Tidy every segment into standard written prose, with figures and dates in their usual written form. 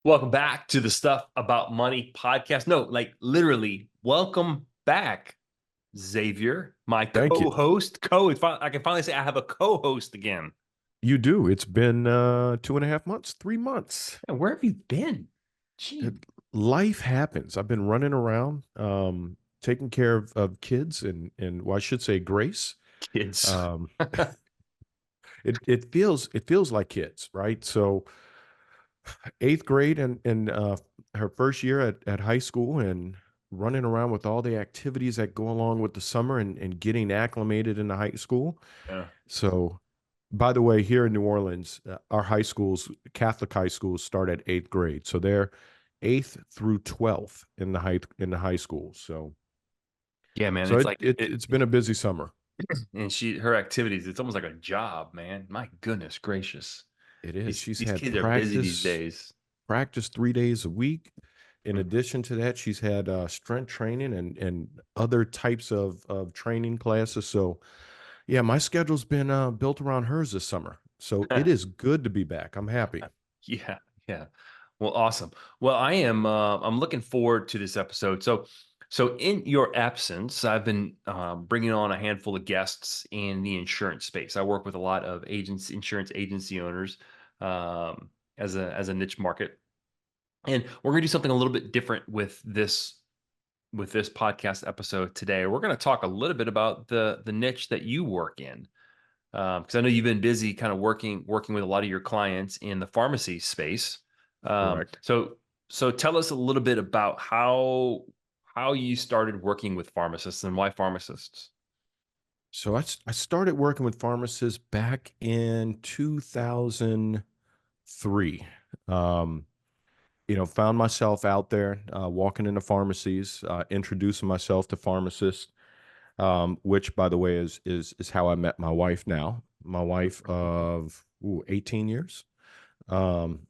Welcome back to the Stuff About Money podcast. No, like literally, welcome back, Xavier, my Thank you. co-host. I can finally say I have a co-host again. You do. It's been 2.5 months, 3 months. Man, where have you been? Gee, Life happens. I've been running around, taking care of kids and well, I should say Grace. kids. Um, it feels like kids, right? So eighth grade and her first year at high school and running around with all the activities that go along with the summer and getting acclimated into high school. Yeah. So, by the way, here in New Orleans, our high schools, Catholic high schools, start at eighth grade. So they're eighth through 12th in the high school. So, Yeah, man. so It's it, like it it, it's been a busy summer. and her activities. It's almost like a job, man. My goodness gracious, It is. She's these had kids are busy these practice days. practice 3 days a week. In Mm. addition to that, she's had strength training and other types of training classes. So, yeah, my schedule's been built around hers this summer. So it is good to be back. I'm happy. Yeah, yeah. Well, awesome. Well, I'm looking forward to this episode. So in your absence, I've been bringing on a handful of guests in the insurance space. I work with a lot of insurance agency owners, as a niche market, and we're going to do something a little bit different with this podcast episode today. We're going to talk a little bit about the niche that you work in, because I know you've been busy kind of working with a lot of your clients in the pharmacy space. Um, Correct. so so tell us a little bit about how you started working with pharmacists and why pharmacists. So I started working with pharmacists back in 2003. Um, found myself out there walking into pharmacies, introducing myself to pharmacists, which, by the way, is how I met my wife now. My wife of 18 years. Um,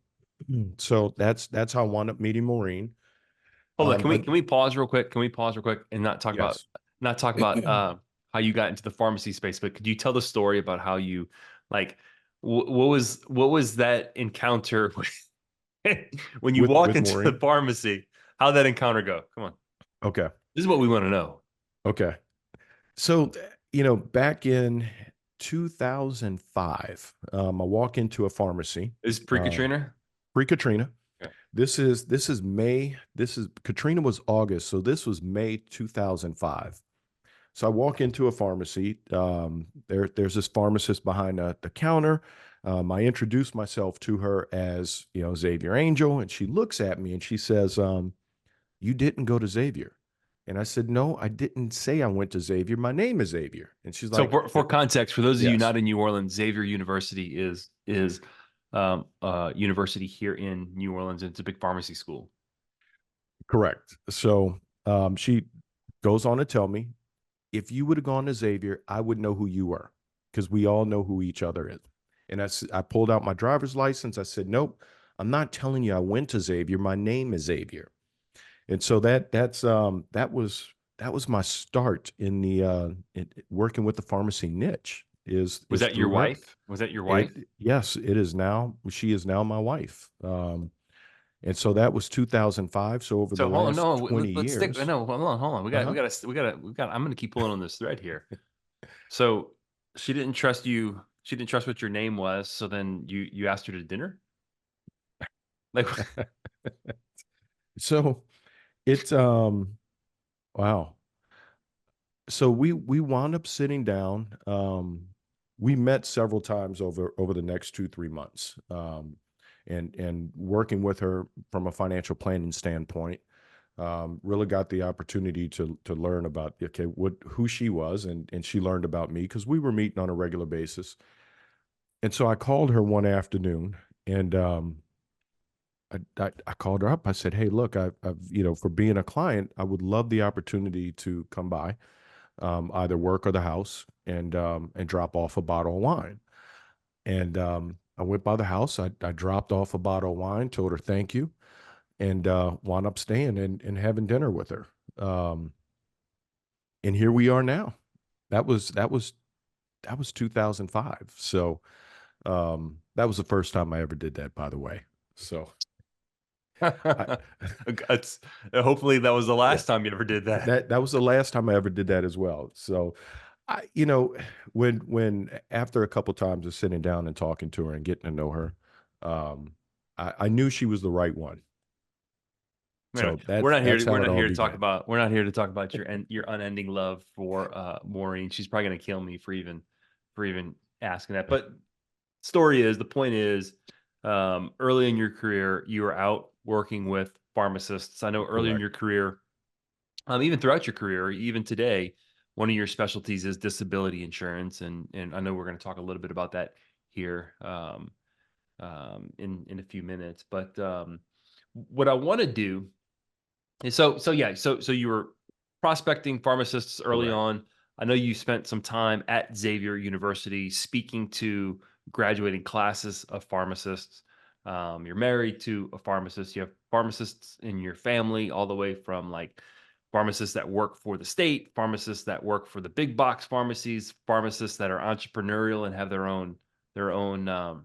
so that's how I wound up meeting Maureen. Hold on, can we But can we pause real quick? Can we pause real quick and yes. not talk about how you got into the pharmacy space, but could you tell the story about how you like what was that encounter when you walk with into the Maureen. pharmacy? How'd that encounter go? Come on. Okay. This is what we want to know. Okay. So, back in 2005, I walk into a pharmacy, Is um, pre-Katrina? pre-Katrina. Okay. This is May. This is Katrina was August, so this was May 2005. So I walk into a pharmacy. There's this pharmacist behind the counter. I introduce myself to her as Xavier Angel, and she looks at me and she says, "You didn't go to Xavier." And I said, "No, I didn't say I went to Xavier. My name is Xavier." And she's So like, for context, for those of you "Yes, not in New Orleans, Xavier University is university here in New Orleans. It's a big pharmacy school. correct." So she goes on to tell me, if you would have gone to Xavier, I would know who you were because we all know who each other is. And I pulled out my driver's license. I said, "Nope, I'm not telling you I went to Xavier. My name is Xavier." And so that was my start in the working with the pharmacy niche Was is that your through her. wife? Was that your wife? Yes, it is now. She is now my wife. And so that was 2005. So over the So hold on, last no, 20 let's stick. years, No, hold on. uh-huh. I'm going to keep pulling on this thread here. So she didn't trust you. She didn't trust what your name was. So then you asked her to dinner. Like, So it's wow. So we wound up sitting down. We met several times over the next 2 3 months, and working with her from a financial planning standpoint. Really got the opportunity to learn about, okay, what who she was, and she learned about me because we were meeting on a regular basis. And so I called her one afternoon, and I called her up. I said, "Hey, look, I've for being a client, I would love the opportunity to come by, either work or the house, and drop off a bottle of wine." And I went by the house. I dropped off a bottle of wine, told her thank you, and wound up staying and having dinner with her. Um, and here we are now. That was 2005. So that was the first time I ever did that, by the way. So I, It's, hopefully that was the yeah, last time you ever did that. that was the last time I ever did that as well. So I, when after a couple times of sitting down and talking to her and getting to know her, um, I knew she was the right one. Anyway, So that's we're how it not all here to talk began. about your unending love for Maureen. She's probably gonna kill me for even asking that. But the point is, early in your career, you were out working with pharmacists. I know early in Correct. your career, even throughout your career, even today, one of your specialties is disability insurance, and I know we're going to talk a little bit about that here in a few minutes. But what I want to do is so you were prospecting pharmacists early Correct. on. I know you spent some time at Xavier University speaking to graduating classes of pharmacists. You're married to a pharmacist. You have pharmacists in your family, all the way from like pharmacists that work for the state, pharmacists that work for the big box pharmacies, pharmacists that are entrepreneurial and have their own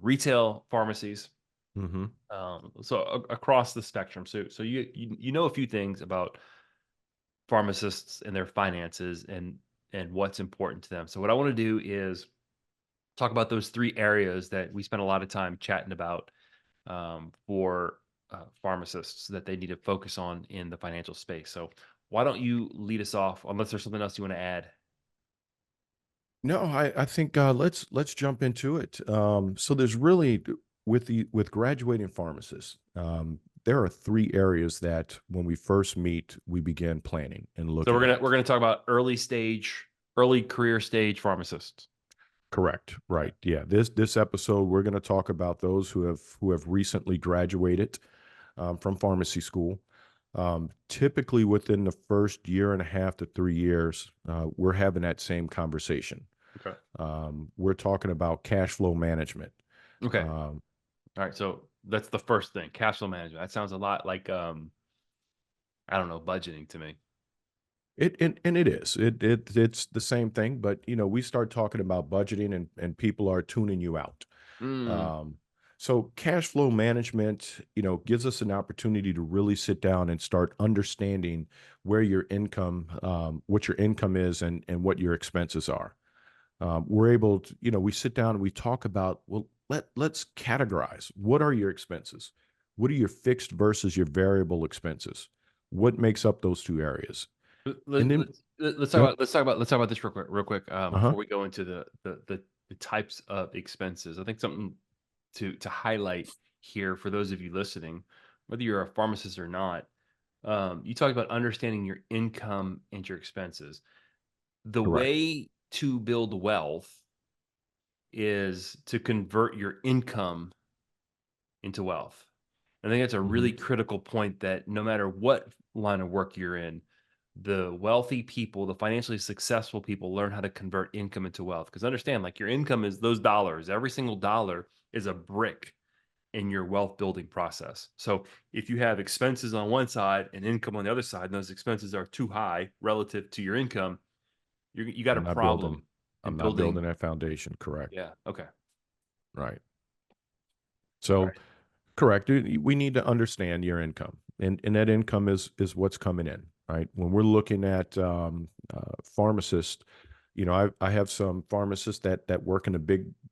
retail pharmacies. Hmm. Across the spectrum. So you know a few things about pharmacists and their finances and what's important to them. So what I want to do is talk about those three areas that we spent a lot of time chatting about for pharmacists that they need to focus on in the financial space. So why don't you lead us off? Unless there's something else you want to add. No, I think let's jump into it. So there's really with graduating pharmacists, there are three areas that when we first meet, we begin planning and So looking we're gonna at. talk about early career stage pharmacists. Correct. Okay. Right. Yeah. This episode, we're going to talk about those who have recently graduated from pharmacy school. Typically, within the first year and a half to 3 years, we're having that same conversation. Okay. We're talking about cash flow management. Okay. Um, All right. So that's the first thing, cash flow management. That sounds a lot like I don't know, budgeting to me. and it is it's the same thing, but we start talking about budgeting and people are tuning you out. Mm, Um, so cash flow management, gives us an opportunity to really sit down and start understanding where your income, what your income is, and what your expenses are. We're able to, we sit down and we talk about, well, let's categorize. What are your expenses? What are your fixed versus your variable expenses? What makes up those two areas? let, And let, then, let's talk go about this real quick uh-huh. before we go into the types of expenses. I think something to highlight here for those of you listening, whether you're a pharmacist or not. You talked about understanding your income and your expenses. The Correct. way to build wealth is to convert your income into wealth. I think that's a Hmm. really critical point that no matter what line of work you're in, the wealthy people, the financially successful people learn how to convert income into wealth. Because understand, like your income is those dollars. Every single dollar is a brick in your wealth building process. So if you have expenses on one side and income on the other side, and those expenses are too high relative to your income, you got a I'm not building. problem in I'm not building building. that foundation. Correct. Yeah. Okay. Right. All So right. correct. We need to understand your income, and that income is what's coming in, right? When we're looking at pharmacists, I have some pharmacists that work in the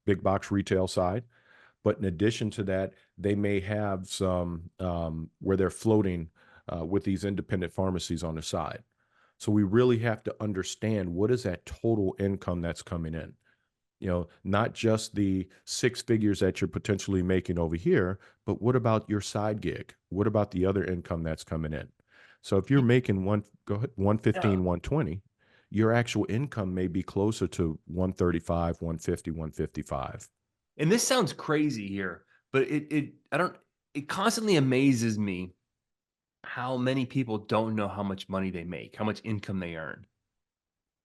big box retail side, but in addition to that, they may have some where they're floating with these independent pharmacies on the side. So we really have to understand what is that total income that's coming in. Not just the six figures that you're potentially making over here, but what about your side gig? What about the other income that's coming in? So if you're making go ahead, Yeah. 115, 120, your actual income may be closer to 135, 150, 155. And this sounds crazy here, but I don't it constantly amazes me how many people don't know how much money they make, how much income they earn.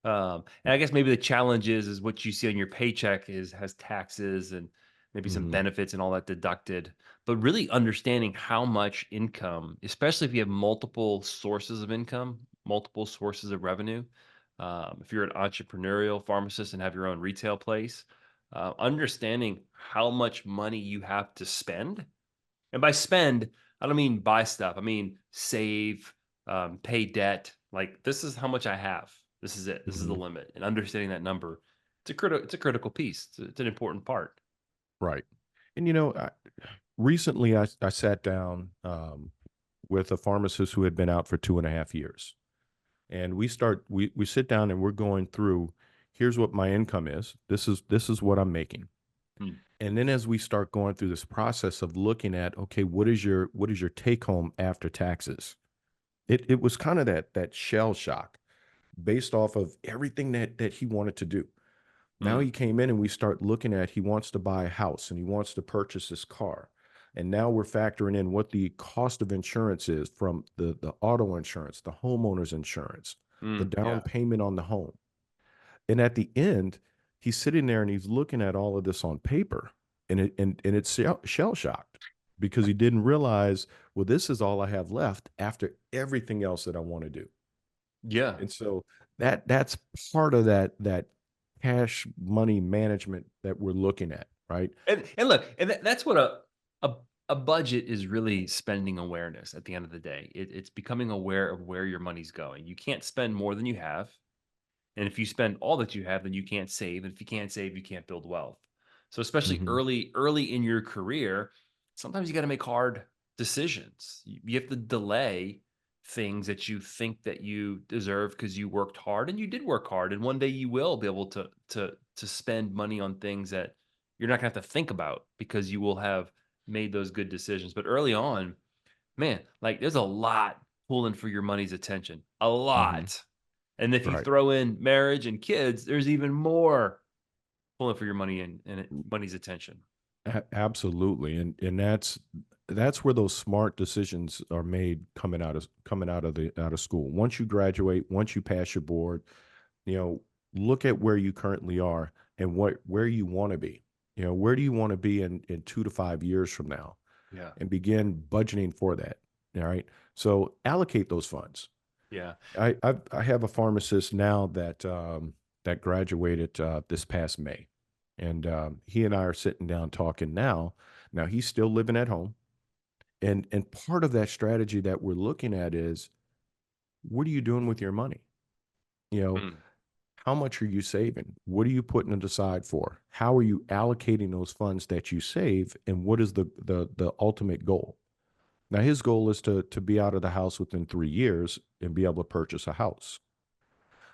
And I guess maybe the challenge is what you see on your paycheck has taxes and maybe some Hmm. benefits and all that deducted. But really understanding how much income, especially if you have multiple sources of income, multiple sources of revenue. If you're an entrepreneurial pharmacist and have your own retail place, understanding how much money you have to spend. And by spend, I don't mean buy stuff. I mean save, pay debt. Like this is how much I have. This is it. This is the Mhm. limit. And understanding that number, it's a critical piece. It's an important part. Right. And, recently I sat down, with a pharmacist who had been out for 2.5 years. And we sit down and we're going through, here's what my income is. This is what I'm making. Mm, And then as we start going through this process of looking at, okay, what is your take home after taxes? It was kind of that shell shock based off of everything that he wanted to do. Now mm, he came in and we start looking at, he wants to buy a house and he wants to purchase this car. And now we're factoring in what the cost of insurance is, from the auto insurance, the homeowner's insurance, the down yeah. payment on the home. And at the end, he's sitting there and he's looking at all of this on paper, and it's shell shocked because he didn't realize, well, this is all I have left after everything else that I want to do. Yeah. And so that's part of that cash money management that we're looking at, right? And look, and that's what a a budget is really spending awareness at the end of the day. It's becoming aware of where your money's going. You can't spend more than you have. And if you spend all that you have, then you can't save. And if you can't save, you can't build wealth. So especially Mhm. early in your career, sometimes you got to make hard decisions. You have to delay things that you think that you deserve because you worked hard and you did work hard. And one day you will be able to spend money on things that you're not gonna have to think about because you will have made those good decisions. But early on, man, like there's a lot pulling for your money's attention. A Mhm. lot. And if you Right. throw in marriage and kids, there's even more pulling for your money and money's attention. Absolutely. And that's where those smart decisions are made coming out of school. Once you graduate, once you pass your board, you know, look at where you currently are and where you want to be. Where do you want to be in 2 to 5 years from now? Yeah. And begin budgeting for that. All right. So allocate those funds. Yeah. I have a pharmacist now that graduated this past May, and he and I are sitting down talking now. Now he's still living at home, and part of that strategy that we're looking at is, what are you doing with your money? You know, Mm, how much are you saving? What are you putting it aside for? How are you allocating those funds that you save? And what is the ultimate goal? Now his goal is to be out of the house within 3 years and be able to purchase a house.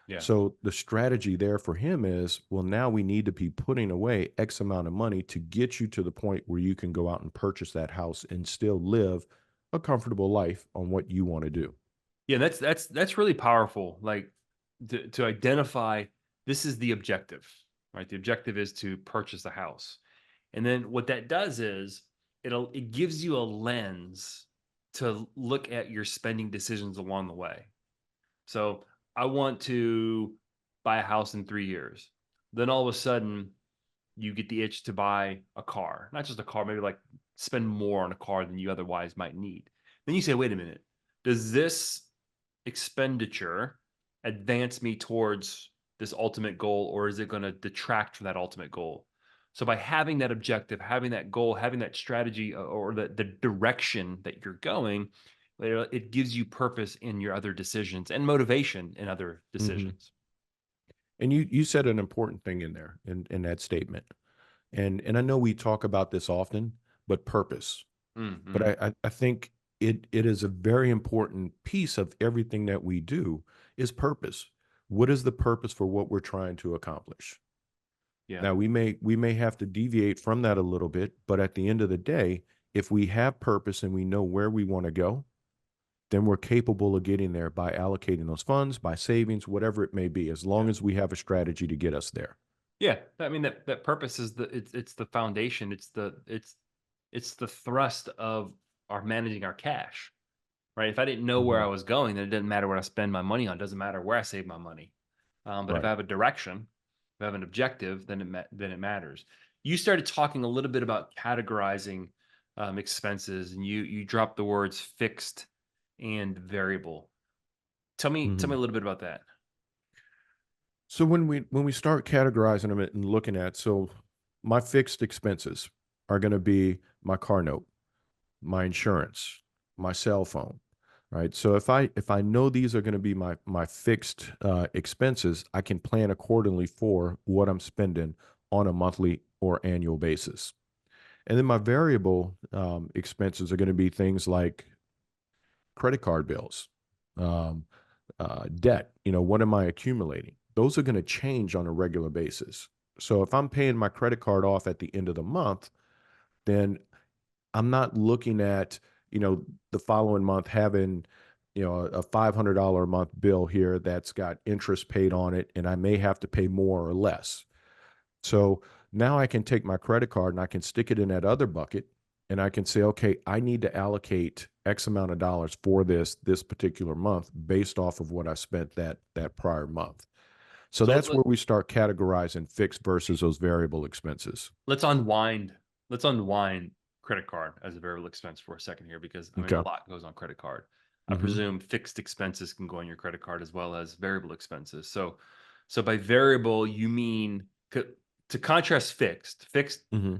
yeah. So the strategy there for him is, well, now we need to be putting away X amount of money to get you to the point where you can go out and purchase that house and still live a comfortable life on what you want to do. Yeah, that's really powerful. Like to identify this is the objective, right? The objective is to purchase a house. And then what that does is it gives you a lens to look at your spending decisions along the way. So I want to buy a house in 3 years. Then all of a sudden, you get the itch to buy a car, not just a car, maybe like spend more on a car than you otherwise might need. Then you say, wait a minute, does this expenditure advance me towards this ultimate goal, or is it going to detract from that ultimate goal? So by having that objective, having that goal, having that strategy or the direction that you're going, it gives you purpose in your other decisions and motivation in other Mhm. decisions. And you said an important thing in there in that statement. And I know we talk about this often, but purpose. But Mm-hmm. I think it is a very important piece of everything that we do is purpose. What is the purpose for what we're trying to accomplish? Yeah. Now we may have to deviate from that a little bit, but at the end of the day, if we have purpose and we know where we want to go, then we're capable of getting there by allocating those funds, by savings, whatever it may be, as long Yeah. as we have a strategy to get us there. Yeah, I mean that purpose is it's the foundation. It's the thrust of our managing our cash, right? If I didn't know where I Mhm. was going, then it doesn't matter what I spend my money on. It doesn't matter where I save my money. But if I Right. have a direction, if I have an objective, then it matters. You started talking a little bit about categorizing expenses, and you dropped the words fixed and variable. Tell me Mhm. a little bit about that. So when we start categorizing them and looking at, so my fixed expenses are going to be my car note, my insurance, my cell phone, right? So if I know these are going to be my fixed expenses, I can plan accordingly for what I'm spending on a monthly or annual basis. And then my variable expenses are going to be things like credit card bills, um, debt. What am I accumulating? Those are going to change on a regular basis. So if I'm paying my credit card off at the end of the month, then I'm not looking at, the following month having, a $500 a month bill here that's got interest paid on it, and I may have to pay more or less. So now I can take my credit card and I can stick it in that other bucket, and I can say, okay, I need to allocate X amount of dollars for this particular month based off of what I spent that prior month. So So that's where we start categorizing fixed versus those variable expenses. let's unwind. Let's unwind credit card as a variable expense for a second here, because I mean a Okay. lot goes on credit card. I Hmm. presume fixed expenses can go on your credit card as well as variable expenses. So by variable you mean to contrast fixed. Fixed, Hmm.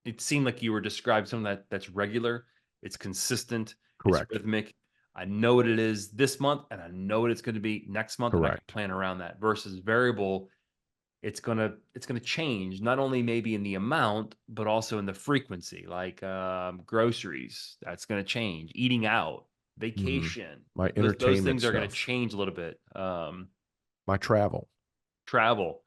it seemed like you were describing something that's regular, it's consistent, it's Correct. rhythmic. I know what it is this month, and I know what it's going to be next month, and I can Correct. plan around that. Versus variable, it's gonna change, not only maybe in the amount, but also in the frequency. Like groceries, that's gonna change. Eating out, Hmm. vacation, My those entertainment things are gonna stuff, change a little bit. my travel. Travel.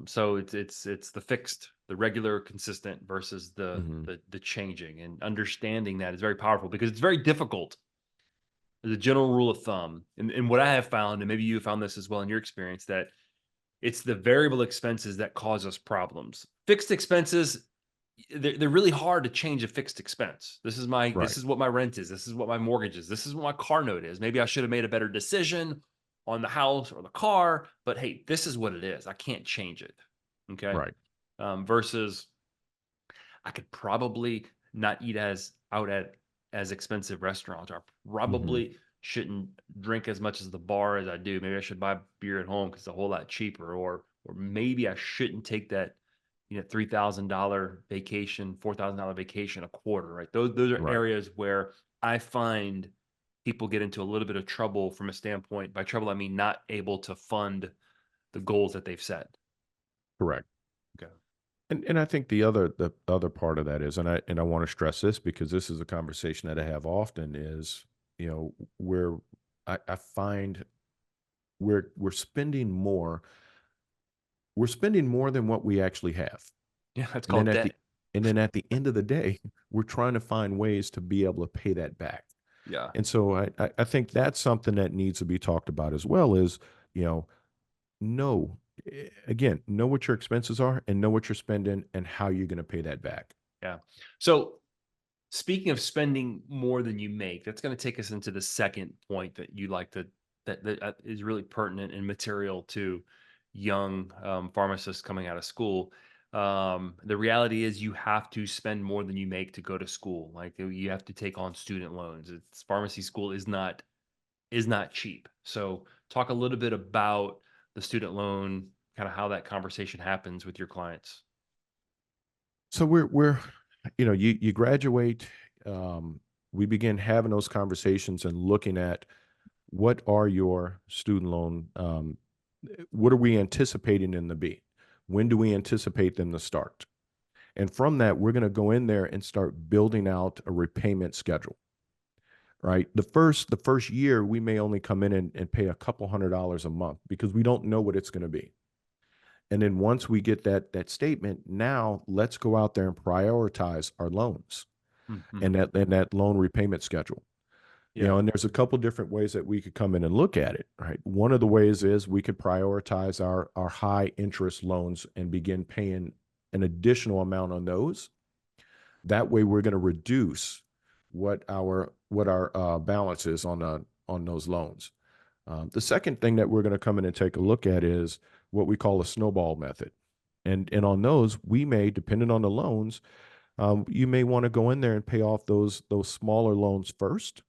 So it's the fixed, the regular, consistent versus Hmm. the changing, and understanding that is very powerful, because it's very difficult as a general rule of thumb. And what I have found, and maybe you found this as well in your experience, that it's the variable expenses that cause us problems. Fixed expenses, they're really hard to change a fixed expense. This Right. is what my rent is. This is what my mortgage is. This is what my car note is. Maybe I should have made a better decision on the house or the car, but hey, this is what it is. I can't change it. Okay. Right. Versus I could probably not eat as expensive restaurants. I Hmm. probably shouldn't drink as much as the bar as I do. Maybe I should buy beer at home because it's a whole lot cheaper. Or maybe I shouldn't take that, $3,000 vacation, $4,000 vacation a quarter. Right? Those are Right. areas where I find people get into a little bit of trouble from a standpoint. By trouble, I mean not able to fund the goals that they've set. Correct. Okay. And I think the other part of that is, and I want to stress this because this is a conversation that I have often is, where I find we're spending more than what we actually have. Yeah, that's And then called at the debt. and then at the end of the day, we're trying to find ways to be able to pay that back. Yeah. And so I think that's something that needs to be talked about as well is, you know, know, again, know what your expenses are and know what you're spending and how you're going to pay that back. Yeah. So speaking of spending more than you make, that's going to take us into the second point that you like to that is really pertinent and material to young pharmacists coming out of school. The reality is you have to spend more than you make to go to school. Like you have to take on student loans. It's pharmacy school is not cheap. So talk a little bit about the student loan, kind of how that conversation happens with your clients. So we're you graduate, we begin having those conversations and looking at what are your student loan, what are we anticipating them to be? When do we anticipate them to start? And from that, we're going to go in there and start building out a repayment schedule. Right. The first year, we may only come in and pay a couple $100 a month because we don't know what it's going to be. And then once we get that statement, now let's go out there and prioritize our loans and Mhm. that loan repayment schedule. Yeah. And there's a couple different ways that we could come in and look at it, right? One of the ways is we could prioritize our high interest loans and begin paying an additional amount on those. That way, we're going to reduce what our balance is on those loans. The second thing that we're going to come in and take a look at is what we call a snowball method. And on those, we may, depending on the loans, you may want to go in there and pay off those smaller loans first.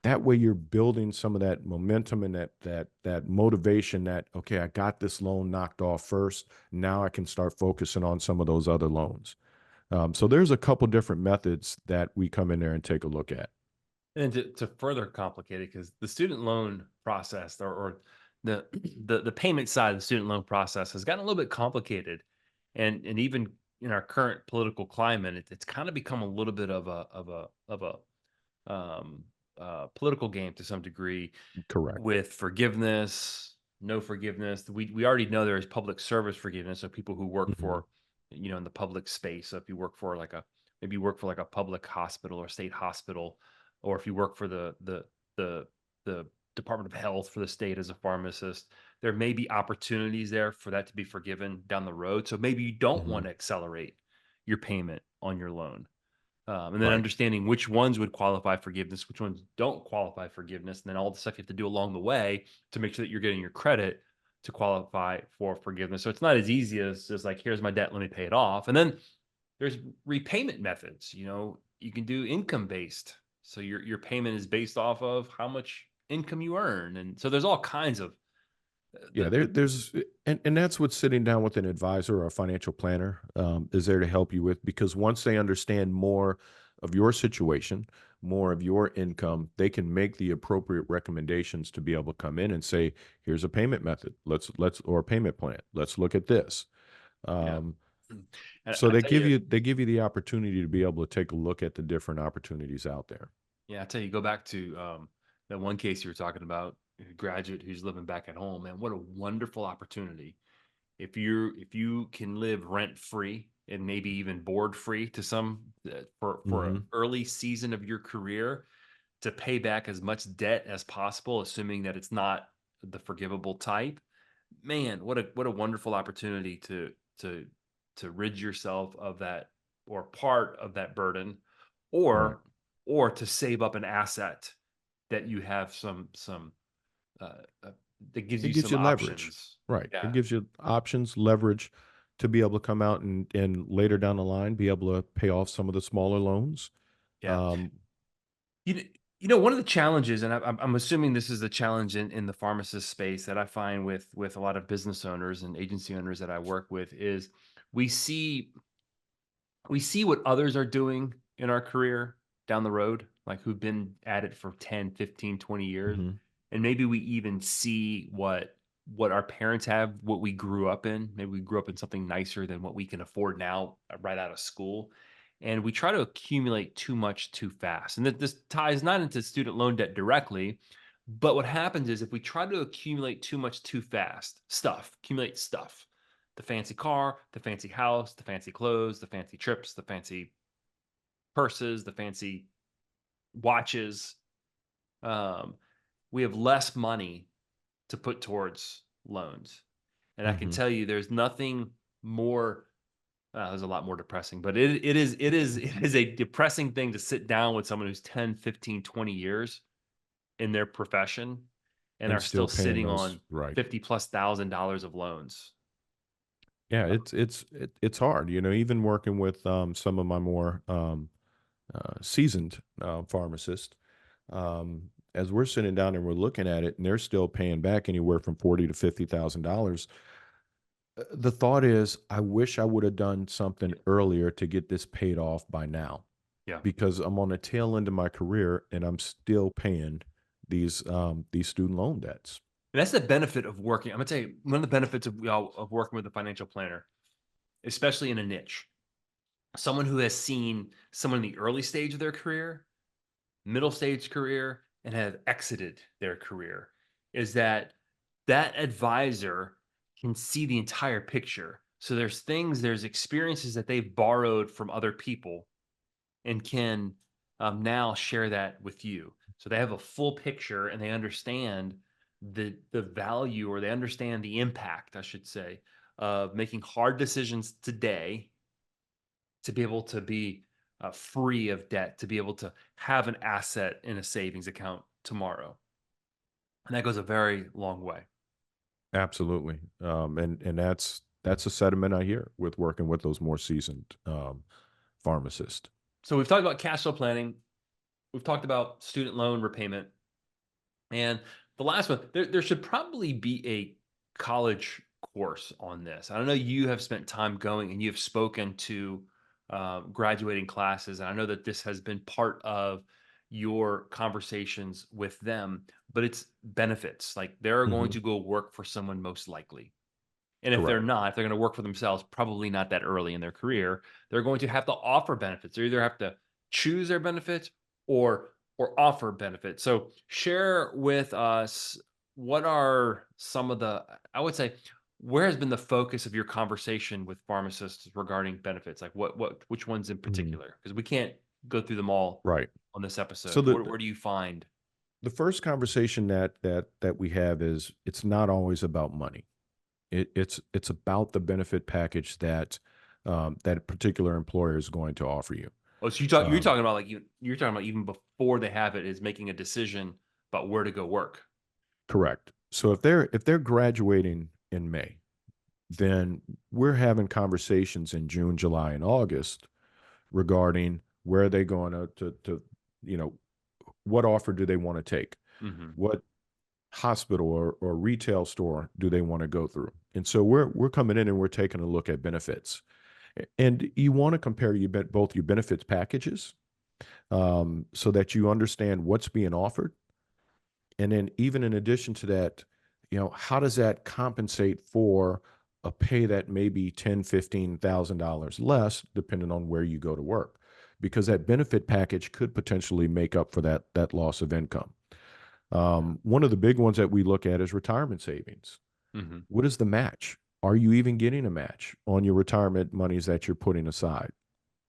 That way, you're building some of that momentum and that motivation. That okay, I got this loan knocked off first. Now I can start focusing on some of those other loans. So there's a couple different methods that we come in there and take a look at. And to further complicate it, because the student loan process or the, the payment side of the student loan process has gotten a little bit complicated, and even in our current political climate, it's kind of become a little bit of a political game to some degree, Correct. with forgiveness, no forgiveness. We already know there is public service forgiveness. So people who work Hmm. for, in the public space. So if you work for like a, maybe you work for like a public hospital or state hospital, or if you work for the the Department of Health for the state as a pharmacist, there may be opportunities there for that to be forgiven down the road. So maybe you don't Hmm. want to accelerate your payment on your loan, and then Right. understanding which ones would qualify forgiveness, which ones don't qualify forgiveness, and then all the stuff you have to do along the way to make sure that you're getting your credit to qualify for forgiveness. So it's not as easy as just like, here's my debt, let me pay it off. And then there's repayment methods. You can do income based. So your payment is based off of how much income you earn. And so there's all kinds of Yeah, the there's and that's what sitting down with an advisor or a financial planner is there to help you with, because once they understand more of your situation, more of your income, they can make the appropriate recommendations to be able to come in and say, here's a payment method. Let's or a payment plan. Let's look at this. yeah. Um, And so I tell you, they give you the opportunity to be able to take a look at the different opportunities out there. Yeah, I tell you, go back to that one case you were talking about, a graduate who's living back at home. Man, what a wonderful opportunity! If you can live rent free and maybe even board free to some, for an Hmm. early season of your career, to pay back as much debt as possible, assuming that it's not the forgivable type. Man, what a wonderful opportunity to to rid yourself of that, or part of that burden, Right. or or to save up an asset that you have some uh, uh, that gives It you gives some you leverage. options. Right. It Yeah, gives you options, leverage to be able to come out and later down the line be able to pay off some of the smaller loans. yeah. Um, You kn one of the challenges, and I'm assuming this is a challenge in the pharmacist space that I find with a lot of business owners and agency owners that I work with, is we see we see what others are doing in our career down the road, like who've been at it for 10, 15, 20 years. mhm. And maybe we even see what our parents have, what we grew up in. Maybe we grew up in something nicer than what we can afford now, right out of school. And we try to accumulate too much too fast. And that this ties not into student loan debt directly, but what happens is if we try to accumulate too much too fast, accumulate stuff, the fancy car, the fancy house, the fancy clothes, the fancy trips, the fancy purses, the fancy watches. Um, we have less money to put towards loans. And I can Mhm. tell you there's nothing more, there's a lot more depressing, but it is it is a depressing thing to sit down with someone who's 10, 15, 20 years in their profession and And are still still paying sitting those on right. 50 plus $1,000 of loans. Yeah, it's hard, even working with some of my more seasoned pharmacists. As we're sitting down and we're looking at it, and they're still paying back anywhere from 40 to $50,000. The thought is, I wish I would have done something Yeah. earlier to get this paid off by now, Yeah. because I'm on the tail end of my career and I'm still paying these student loan debts. And that's the benefit of working. I'm gonna tell you one of the benefits of working with a financial planner, especially in a niche. Someone who has seen someone in the early stage of their career, middle stage career, and have exited their career, is that that advisor can see the entire picture. So there's experiences that they've borrowed from other people and can, now share that with you. So they have a full picture and they understand the value, or they understand the impact, I should say, of making hard decisions today to be able to be, free of debt, to be able to have an asset in a savings account tomorrow. And that goes a very long way. Absolutely. And that's a sentiment I hear with working with those more seasoned pharmacists. So we've talked about cash flow planning. We've talked about student loan repayment. And the last one, there should probably be a college course on this. I know you have spent time going and you have spoken to, graduating classes. And I know that this has been part of your conversations with them, but it's benefits. Like they're going Mhm. to go work for someone most likely. And if they're Correct. not, if they're going to work for themselves, probably not that early in their career, they're going to have to offer benefits. They either have to choose their benefits or offer benefits. So share with us what are some of the I would say where has been the focus of your conversation with pharmacists regarding benefits? Like what which ones in Mhm. particular? Because we can't go through them all Right. on this So episode. the Where do you find? the first conversation that we have is it's not always about money. It's about the benefit package that that particular employer is going to offer you. Oh, so you're Um, talking about like you're talking about even before they have it is making a decision about where to go work. Correct. So if they're graduating in May, then we're having conversations in June, July, and August regarding where they going to you know what offer do they want to take, Mhm. what hospital or retail store do they want to go through, and so we're coming in and we're taking a look at benefits, and you want to compare both your benefits packages, so that you understand what's being offered. And then even in addition to that, how does that compensate for a pay that may be $10,000, $15,000 less, depending on where you go to work? Because that benefit package could potentially make up for that loss of income. One of the big ones that we look at is retirement savings. Mhm. What is the match? Are you even getting a match on your retirement monies that you're putting aside?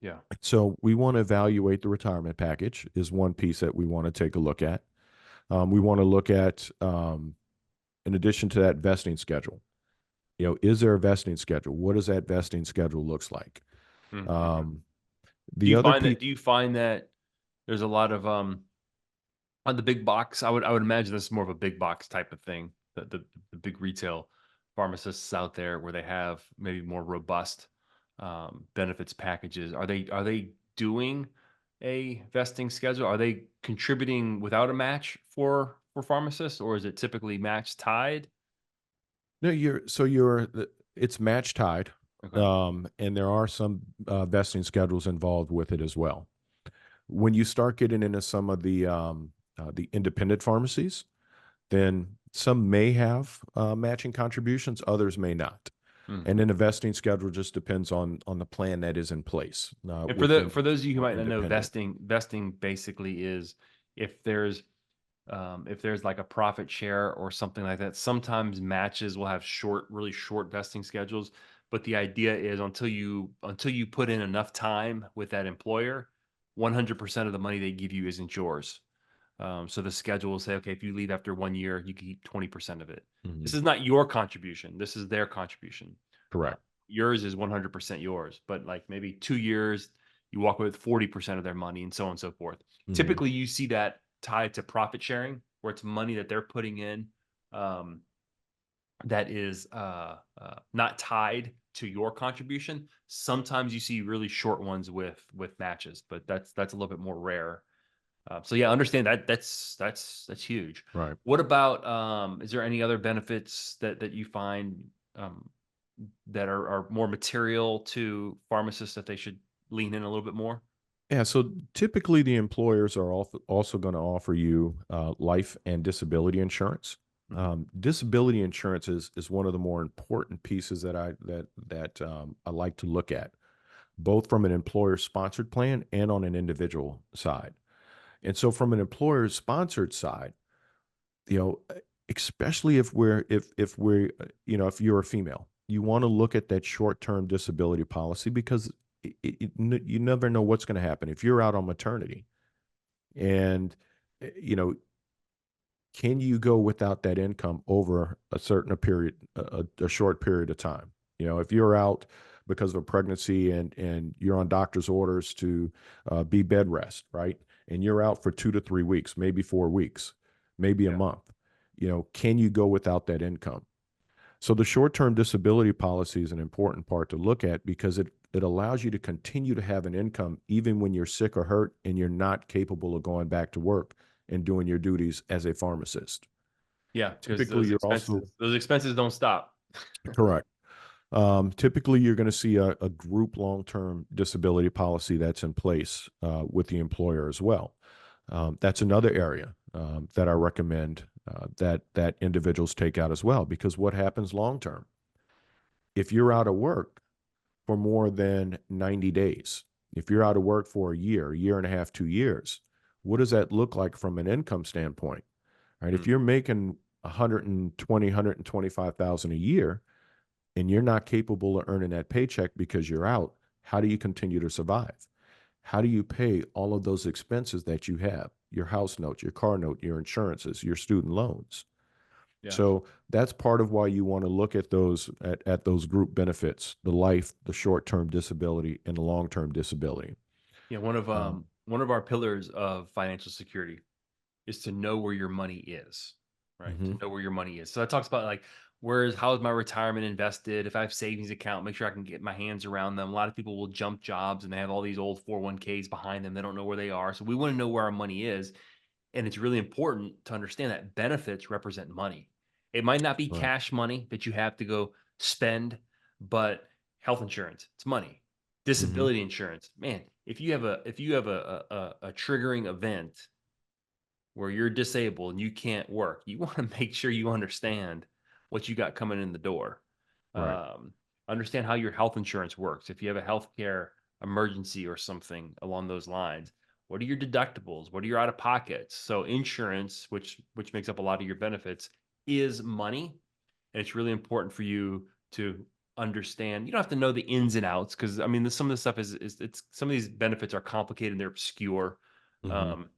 Yeah. So we want to evaluate the retirement package is one piece that we want to take a look at. We want to look at, in addition to that, vesting schedule. Is there a vesting schedule? What does that vesting schedule looks like? Mhm. Um, the other piece, Do you find that there's a lot of on the big box, I would imagine this is more of a big box type of thing. The big retail pharmacists out there where they have maybe more robust benefits packages. Are they doing a vesting schedule? Are they contributing without a match for pharmacists, or is it typically match tied? no, it's match tied, Okay. and there are some vesting schedules involved with it as well. When you start getting into some of the independent pharmacies, then some may have matching contributions, others may not. And Mhm. then the vesting schedule just depends on the plan that is in place And within for those of you who more might not know, independent. vesting basically is if there's if there's like a profit share or something like that. Sometimes matches will have really short vesting schedules, but the idea is until you put in enough time with that employer, 100% of the money they give you isn't yours. So the schedule will say, okay, if you leave after 1 year, you can keep 20% of it. This Mhm. is not your contribution. This is their contribution. Uh, Correct. yours is 100% yours, but like maybe 2 years, you walk away with 40% of their money and so on and so forth. Mhm. Typically, you see that tied to profit sharing, where it's money that they're putting in um, that is not tied to your contribution. Sometimes you see really short ones with matches, but that's a little bit more rare. So yeah, understand that that's huge. Right. What about is there any other benefits that you find um, that are more material to pharmacists that they should lean in a little bit more? Yeah. So typically, the employers are also going to offer you life and disability insurance. Mhm. Disability insurance is one of the more important pieces that I like to look at, both from an employer sponsored plan and on an individual side. And so, from an employer sponsored side, you know, uh, especially if you're a female, you want to look at that short-term disability policy because you never know what's going to happen if you're out on maternity, and uh, you know, can you go without that income over a certain period, a short period of time? If you're out because of a pregnancy and you're on doctor's orders to be bed rest, right? And you're out for 2 to 3 weeks, maybe 4 weeks, maybe a Yeah. month. Can you go without that income? So the short-term disability policy is an important part to look at because it allows you to continue to have an income even when you're sick or hurt and you're not capable of going back to work and doing your duties as a pharmacist. Yeah, because Typically, you're also those expenses don't stop. correct. Typically, you're going to see a group long-term disability policy that's in place with the employer as well. That's another area that I recommend that individuals take out as well. Because what happens long term? If you're out of work for more than 90 days, if you're out of work for a year and a half, 2 years, what does that look like from an income standpoint? Right? If Mm. you're making 120, 125,000 a year and you're not capable of earning that paycheck because you're out, how do you continue to survive? How do you pay all of those expenses that you have? Your house note, your car note, your insurances, your student loans. Yeah. So that's part of why you want to look at those at those group benefits, the life, the short-term disability, and the long-term disability. Yeah. Um, One of our pillars of financial security is to know where your money is, right? To mhm, know where your money is. So that talks about like how is my retirement invested? If I have savings account, make sure I can get my hands around them. A lot of people will jump jobs and they have all these old 401ks behind them. They don't know where they are. So we want to know where our money is. And it's really important to understand that benefits represent money. It might not be right. cash money that you have to go spend, but health insurance, it's money. Mhm, Disability insurance, man, if you have a triggering event where you're disabled and you can't work, you want to make sure you understand what you got coming in the door. right. Um, Understand how your health insurance works. If you have a healthcare emergency or something along those lines, what are your deductibles? What are your out of pockets? So insurance, which makes up a lot of your benefits, is money, and it's really important for you to understand. You don't have to know the ins and outs because I mean, some of the stuff is it's some of these benefits are complicated and they're obscure. Mhm, Um,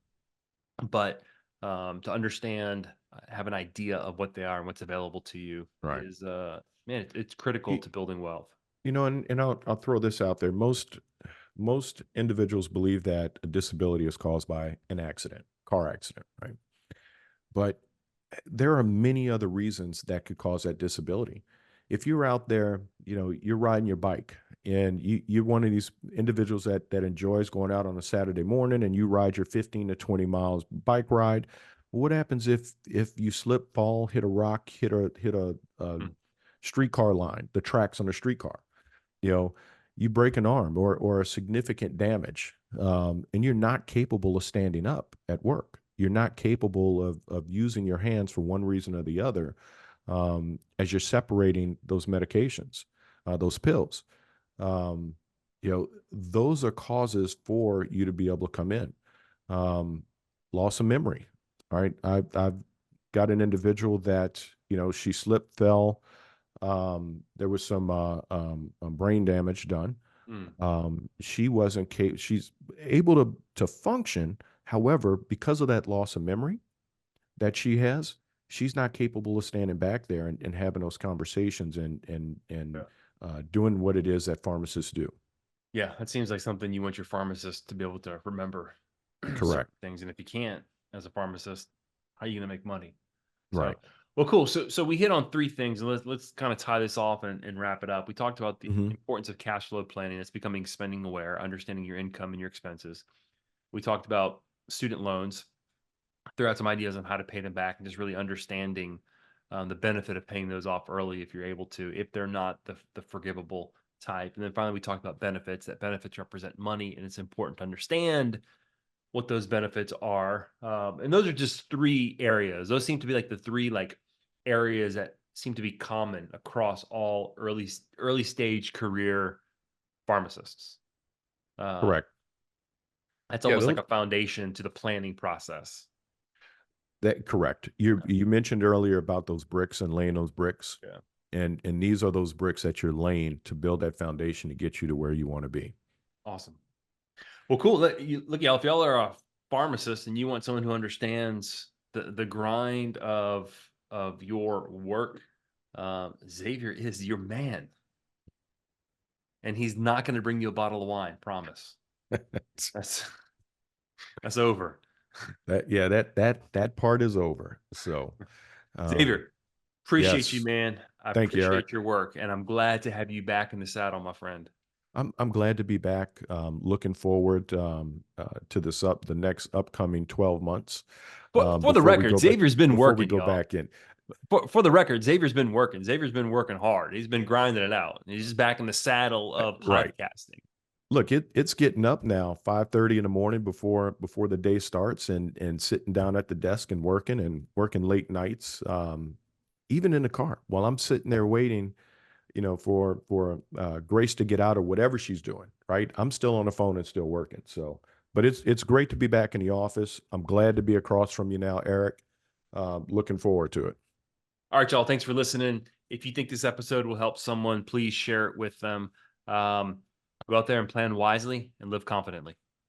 but to understand, have an idea of what they are and what's available to you right. is, man, it's critical You, to building wealth. you know, and I'll throw this out there. Most individuals believe that a disability is caused by an accident, car accident, right? But there are many other reasons that could cause that disability. If you're out there, you're riding your bike and you're one of these individuals that enjoys going out on a Saturday morning and you ride your 15 to 20 miles bike ride. What happens if you slip, fall, hit a rock, hit a Mm. streetcar line, the tracks on a streetcar? you know, you break an arm or a significant damage, and you're not capable of standing up at work. You're not capable of using your hands for one reason or the other, as you're separating those medications, those pills. Um, those are causes for you to be able to come in. Um, Loss of memory. All right. I've got an individual that, she slipped, fell. There was some brain damage done. Mm. She wasn't she's able to function. However, because of that loss of memory that she has, she's not capable of standing back there and having those conversations and Yeah. doing what it is that pharmacists do. Yeah, that seems like something you want your pharmacist to be able to remember Correct. certain things. And if you can't, as a pharmacist, how are you going to make money? So, Right. well, cool. So we hit on three things, and let's kind of tie this off and wrap it up. We talked about the Hmm. importance of cash flow planning. It's becoming spending aware, understanding your income and your expenses. We talked about student loans, threw out some ideas on how to pay them back, and just really understanding the benefit of paying those off early if you're able to, if they're not the forgivable type. And then finally, we talked about benefits. That benefits represent money, and it's important to understand what those benefits are. And those are just three areas. Those seem to be like the three like areas that seem to be common across all early stage career pharmacists. Um, Correct. that's Yeah. almost like a foundation to the planning process. That correct. You mentioned earlier about those bricks and laying those bricks, Yeah. and these are those bricks that you're laying to build that foundation to get you to where you want to be. Awesome. Well, cool. Look, y'all, if y'all are a pharmacist and you want someone who understands the grind of your work, Xavier is your man, and he's not going to bring you a bottle of wine. Promise. That's that's over. That yeah, that part is over. So, um, Xavier, appreciate you, yes, man. I thank you, Eric. appreciate your work, and I'm glad to have you back in the saddle, my friend. I'm glad to be back. Looking forward to the next upcoming 12 months, But for the record, Xavier's been before we working, go y'all. back in. For the record, Xavier's been working. Xavier's been working hard. He's been grinding it out. He's just back in the saddle of Right. podcasting. Look, it's getting up now, 5:30 in the morning before the day starts, and sitting down at the desk and working late nights, even in the car while I'm sitting there waiting, for Grace to get out of whatever she's doing, right? I'm still on the phone and still working. So, but it's great to be back in the office. I'm glad to be across from you now, Erik. Looking forward to it. All right, y'all. Thanks for listening. If you think this episode will help someone, please share it with them. Go out there and plan wisely and live confidently.